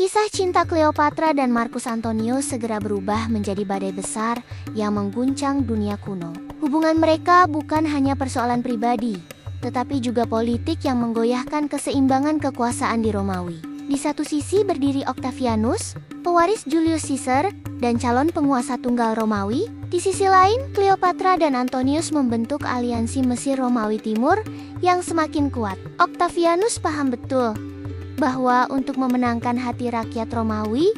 Kisah cinta Cleopatra dan Marcus Antonius segera berubah menjadi badai besar yang mengguncang dunia kuno. Hubungan mereka bukan hanya persoalan pribadi, tetapi juga politik yang menggoyahkan keseimbangan kekuasaan di Romawi. Di satu sisi berdiri Octavianus, pewaris Julius Caesar, dan calon penguasa tunggal Romawi. Di sisi lain, Cleopatra dan Antonius membentuk aliansi Mesir Romawi Timur yang semakin kuat. Octavianus paham betul bahwa untuk memenangkan hati rakyat Romawi,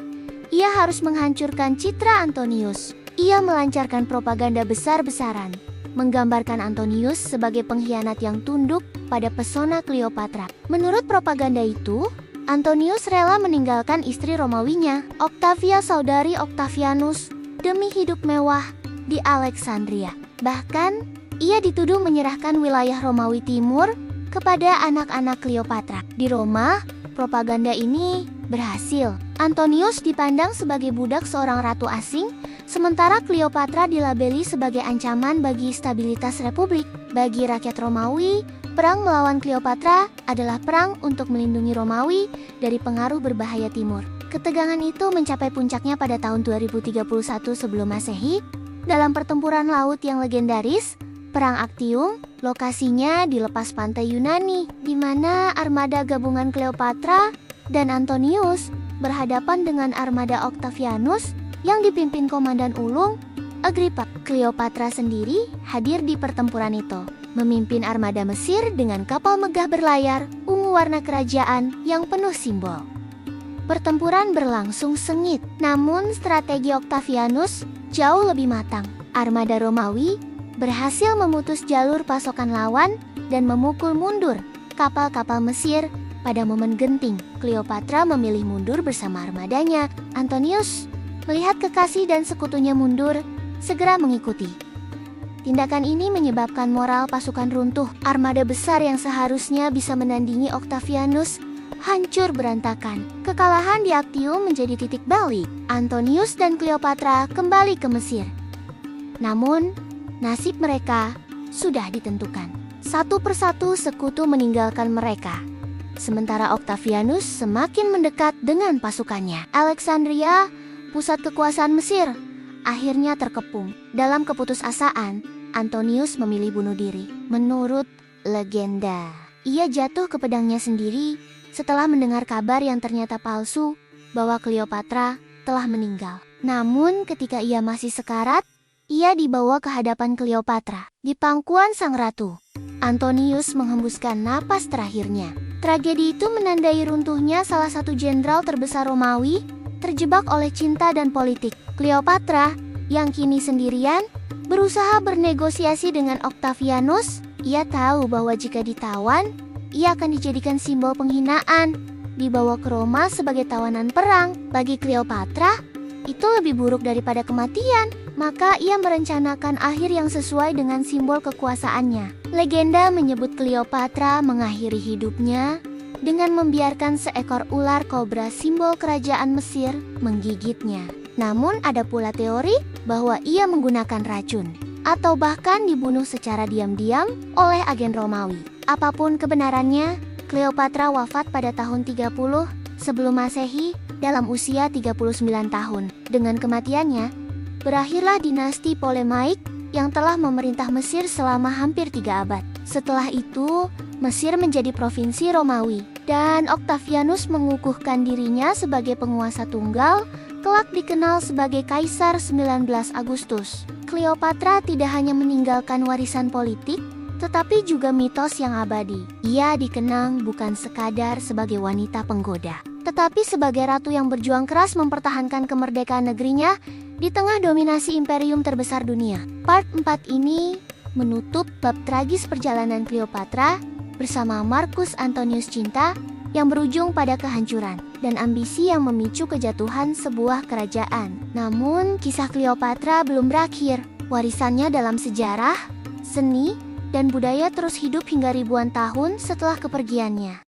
ia harus menghancurkan citra Antonius. Ia melancarkan propaganda besar-besaran, menggambarkan Antonius sebagai pengkhianat yang tunduk pada pesona Cleopatra. Menurut propaganda itu, Antonius rela meninggalkan istri Romawinya, Octavia saudari Octavianus, demi hidup mewah di Alexandria. Bahkan, ia dituduh menyerahkan wilayah Romawi Timur kepada anak-anak Cleopatra. Di Roma, propaganda ini berhasil. Antonius dipandang sebagai budak seorang ratu asing, sementara Cleopatra dilabeli sebagai ancaman bagi stabilitas republik. Bagi rakyat Romawi, perang melawan Cleopatra adalah perang untuk melindungi Romawi dari pengaruh berbahaya timur. Ketegangan itu mencapai puncaknya pada tahun 2031 sebelum Masehi dalam pertempuran laut yang legendaris, Perang Actium. Lokasinya di lepas pantai Yunani, di mana armada gabungan Cleopatra dan Antonius berhadapan dengan armada Octavianus yang dipimpin Komandan Ulung, Agrippa. Cleopatra sendiri hadir di pertempuran itu, memimpin armada Mesir dengan kapal megah berlayar ungu warna kerajaan yang penuh simbol. Pertempuran berlangsung sengit, namun strategi Octavianus jauh lebih matang. Armada Romawi berhasil memutus jalur pasokan lawan dan memukul mundur kapal-kapal Mesir. Pada momen genting, Cleopatra memilih mundur bersama armadanya. Antonius melihat kekasih dan sekutunya mundur, segera mengikuti. Tindakan ini menyebabkan moral pasukan runtuh. Armada besar yang seharusnya bisa menandingi Octavianus hancur berantakan. Kekalahan di Actium menjadi titik balik. Antonius dan Cleopatra kembali ke Mesir. Namun, nasib mereka sudah ditentukan. Satu persatu sekutu meninggalkan mereka, sementara Octavianus semakin mendekat dengan pasukannya. Alexandria, pusat kekuasaan Mesir, akhirnya terkepung. Dalam keputusasaan, Antonius memilih bunuh diri. Menurut legenda, ia jatuh ke pedangnya sendiri setelah mendengar kabar yang ternyata palsu bahwa Cleopatra telah meninggal. Namun ketika ia masih sekarat, ia dibawa ke hadapan Cleopatra. Di pangkuan sang ratu, Antonius menghembuskan napas terakhirnya. Tragedi itu menandai runtuhnya salah satu jenderal terbesar Romawi, terjebak oleh cinta dan politik. Cleopatra, yang kini sendirian, berusaha bernegosiasi dengan Octavianus. Ia tahu bahwa jika ditawan, ia akan dijadikan simbol penghinaan, dibawa ke Roma sebagai tawanan perang. Bagi Cleopatra, itu lebih buruk daripada kematian. Maka ia merencanakan akhir yang sesuai dengan simbol kekuasaannya. Legenda menyebut Cleopatra mengakhiri hidupnya dengan membiarkan seekor ular kobra simbol kerajaan Mesir menggigitnya. Namun ada pula teori bahwa ia menggunakan racun atau bahkan dibunuh secara diam-diam oleh agen Romawi. Apapun kebenarannya, Cleopatra wafat pada tahun 30 sebelum Masehi dalam usia 39 tahun. Dengan kematiannya, berakhirlah dinasti Ptolemaic yang telah memerintah Mesir selama hampir 3 abad. Setelah itu, Mesir menjadi provinsi Romawi, dan Octavianus mengukuhkan dirinya sebagai penguasa tunggal, kelak dikenal sebagai Kaisar 19 Agustus. Cleopatra tidak hanya meninggalkan warisan politik, tetapi juga mitos yang abadi. Ia dikenang bukan sekadar sebagai wanita penggoda, tetapi sebagai ratu yang berjuang keras mempertahankan kemerdekaan negerinya di tengah dominasi imperium terbesar dunia. Part 4 ini menutup bab tragis perjalanan Cleopatra bersama Marcus Antonius cinta yang berujung pada kehancuran dan ambisi yang memicu kejatuhan sebuah kerajaan. Namun, kisah Cleopatra belum berakhir. Warisannya dalam sejarah, seni, dan budaya terus hidup hingga ribuan tahun setelah kepergiannya.